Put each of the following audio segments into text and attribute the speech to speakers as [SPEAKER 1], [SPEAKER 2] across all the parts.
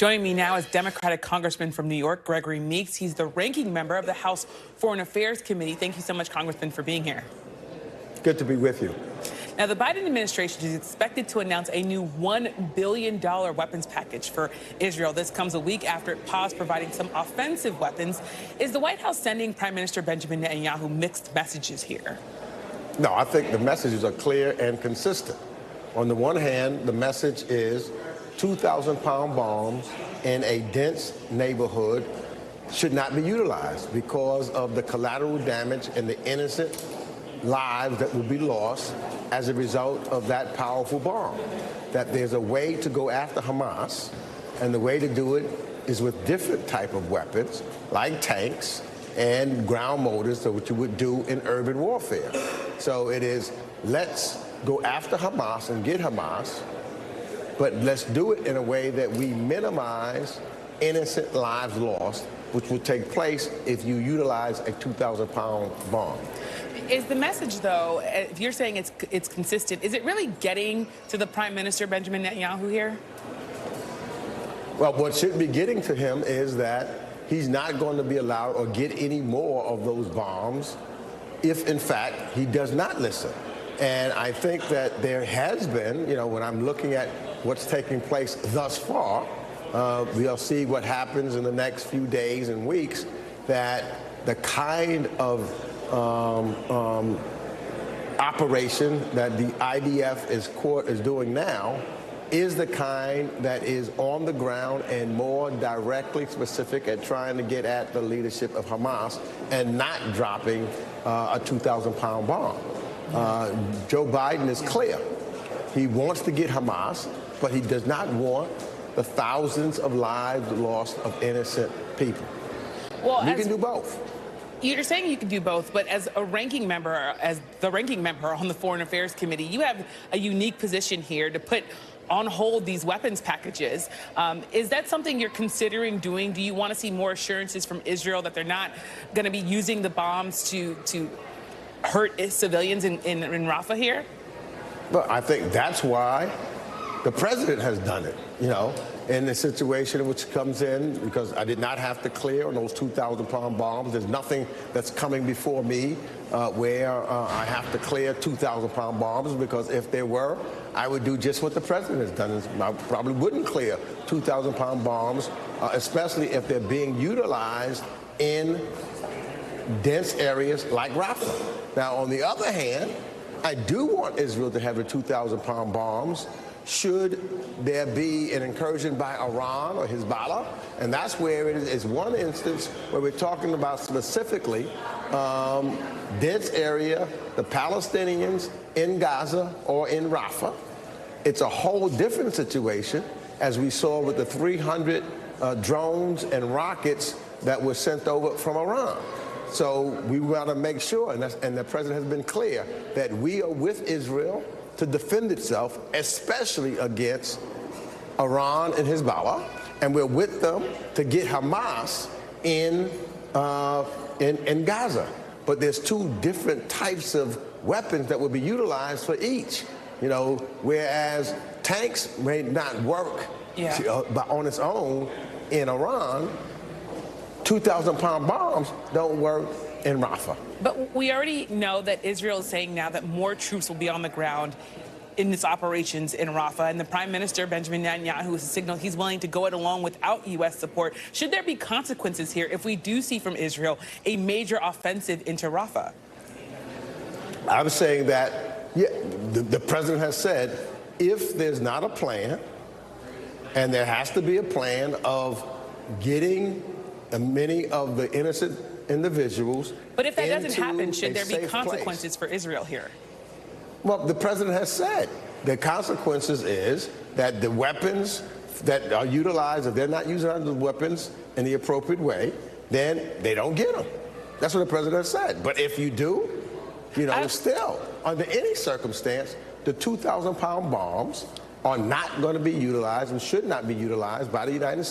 [SPEAKER 1] Joining me now is Democratic Congressman from New York, Gregory Meeks. He's the ranking member of the House Foreign Affairs Committee. Thank you so much, Congressman, for being here.
[SPEAKER 2] Good to be with you.
[SPEAKER 1] Now, the Biden administration is expected to announce a new $1 billion weapons package for Israel. This comes a week after it paused providing some offensive weapons. Is the White House sending Prime Minister Benjamin Netanyahu mixed messages here?
[SPEAKER 2] No, I think the messages are clear and consistent. On the one hand, the message is 2,000-pound bombs in a dense neighborhood should not be utilized because of the collateral damage and the innocent lives that will be lost as a result of that powerful bomb. That there's a way to go after Hamas, and the way to do it is with different type of weapons, like tanks and ground motors, so what you would do in urban warfare. So it is, let's go after Hamas and get Hamas, but let's do it in a way that we minimize innocent lives lost, which will take place if you utilize a 2,000-pound bomb.
[SPEAKER 1] Is the message, though, if you're saying it's consistent, is it really getting to the Prime Minister, Benjamin Netanyahu, here?
[SPEAKER 2] Well, what should be getting to him is that he's not going to be allowed or get any more of those bombs if, in fact, he does not listen. And I think that there has been, when I'm looking at what's taking place thus far, we'll see what happens in the next few days and weeks, that the kind of operation that the IDF is doing now is the kind that is on the ground and more directly specific at trying to get at the leadership of Hamas and not dropping a 2,000-pound bomb. Joe Biden is clear. He wants to get Hamas, but he does not want the thousands of lives lost of innocent people. Well, you can do both.
[SPEAKER 1] You're saying you can do both, but as the ranking member on the Foreign Affairs Committee, you have a unique position here to put on hold these weapons packages. Is that something you're considering doing? Do you want to see more assurances from Israel that they're not going to be using the bombs to hurt civilians in Rafah here?
[SPEAKER 2] Well, I think that's why the president has done it, in the situation which comes in, because I did not have to clear on those 2,000-pound bombs. There's nothing that's coming before me where I have to clear 2,000-pound bombs, because if there were, I would do just what the president has done. I probably wouldn't clear 2,000-pound bombs, especially if they're being utilized in dense areas like Rafah. Now, on the other hand, I do want Israel to have the 2,000-pound bombs should there be an incursion by Iran or Hezbollah. And that's where it is one instance where we're talking about specifically dense area, the Palestinians in Gaza or in Rafah. It's a whole different situation, as we saw with the 300 drones and rockets that were sent over from Iran. So we want to make sure, and the president has been clear, that we are with Israel to defend itself, especially against Iran and Hezbollah, and we're with them to get Hamas in Gaza. But there's two different types of weapons that will be utilized for each. Whereas tanks may not work on its own in Iran, 2,000-pound bombs don't work in Rafah.
[SPEAKER 1] But we already know that Israel is saying now that more troops will be on the ground in its operations in Rafah, and the Prime Minister, Benjamin Netanyahu, has signaled he's willing to go it along without U.S. support. Should there be consequences here if we do see from Israel a major offensive into Rafah?
[SPEAKER 2] I'm saying that, the president has said, if there's not a plan, and there has to be a plan of getting many of the innocent individuals.
[SPEAKER 1] But if that doesn't happen, should there be consequences for Israel here?
[SPEAKER 2] Well, the president has said the consequences is that the weapons that are utilized, if they're not using the weapons in the appropriate way, then they don't get them. That's what the president has said. But if you do, still, under any circumstance, the 2,000-pound bombs are not going to be utilized and should not be utilized by the United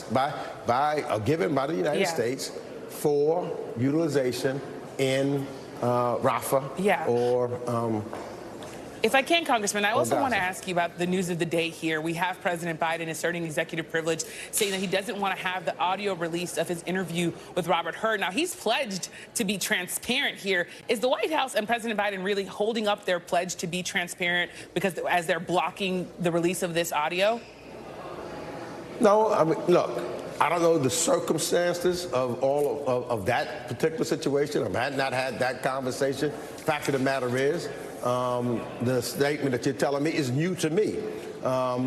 [SPEAKER 2] given by the United States for utilization in Rafah or
[SPEAKER 1] If I can, Congressman, I also want to
[SPEAKER 2] Gaza.
[SPEAKER 1] ask you about the news of the day here. We have President Biden asserting executive privilege, saying that he doesn't want to have the audio release of his interview with Robert Hur. Now, he's pledged to be transparent here. Is the White House and President Biden really holding up their pledge to be transparent because as they're blocking the release of this audio?
[SPEAKER 2] No, I mean, look, I don't know the circumstances of all of that particular situation. I have not had that conversation. Fact of the matter is, the statement that you're telling me is new to me.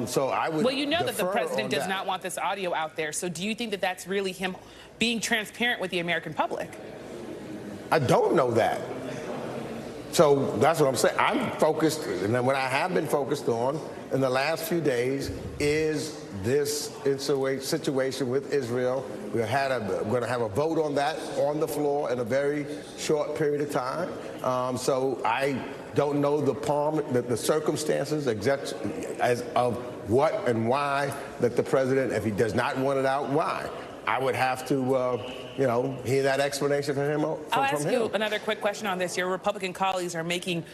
[SPEAKER 2] So I would.
[SPEAKER 1] Well, you know that the
[SPEAKER 2] defer
[SPEAKER 1] president
[SPEAKER 2] on
[SPEAKER 1] does
[SPEAKER 2] that.
[SPEAKER 1] not want this audio out there. So do you think that that's really him being transparent with the American public?
[SPEAKER 2] I don't know that. So that's what I'm saying. I'm focused, and then what I have been focused on in the last few days is this situation with Israel. We're going to have a vote on that on the floor in a very short period of time. So I don't know the circumstances as of what and why that the president, if he does not want it out, why. I would have to, hear that explanation from him.
[SPEAKER 1] I'll ask you another quick question on this. Your Republican colleagues are marking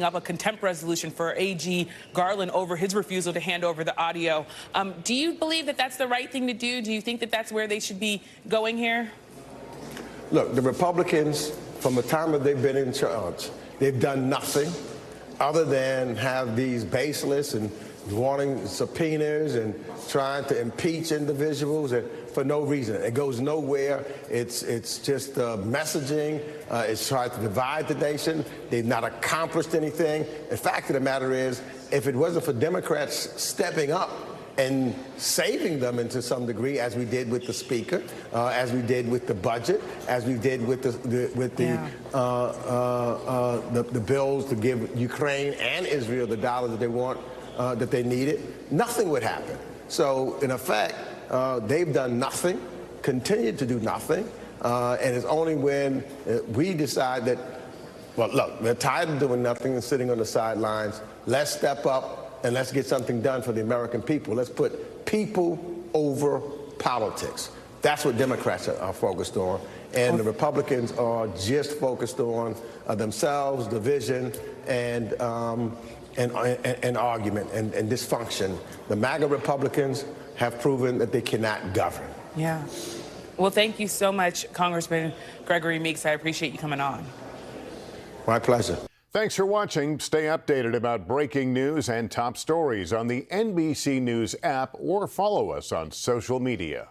[SPEAKER 1] up a contempt resolution for AG Garland over his refusal to hand over the audio. Do you believe that that's the right thing to do? Do you think that that's where they should be going here?
[SPEAKER 2] Look, the Republicans, from the time that they've been in charge, they've done nothing other than have these baseless and wanting subpoenas and trying to impeach individuals for no reason. It goes nowhere. It's just messaging. It's trying to divide the nation. They've not accomplished anything. The fact of the matter is, if it wasn't for Democrats stepping up and saving them into some degree, as we did with the speaker, as we did with the budget, as we did with the bills to give Ukraine and Israel the dollars that they want, that they needed, nothing would happen. So in effect, they've done nothing, continued to do nothing, and it's only when we decide that, well, look, we're tired of doing nothing and sitting on the sidelines. Let's step up and let's get something done for the American people. Let's put people over politics. That's what Democrats are focused on, and the Republicans are just focused on themselves, division, and argument and dysfunction. The MAGA Republicans have proven that they cannot govern.
[SPEAKER 1] Yeah. Well, thank you so much, Congressman Gregory Meeks. I appreciate you coming on.
[SPEAKER 2] My pleasure.
[SPEAKER 3] Thanks for watching. Stay updated about breaking news and top stories on the NBC News app or follow us on social media.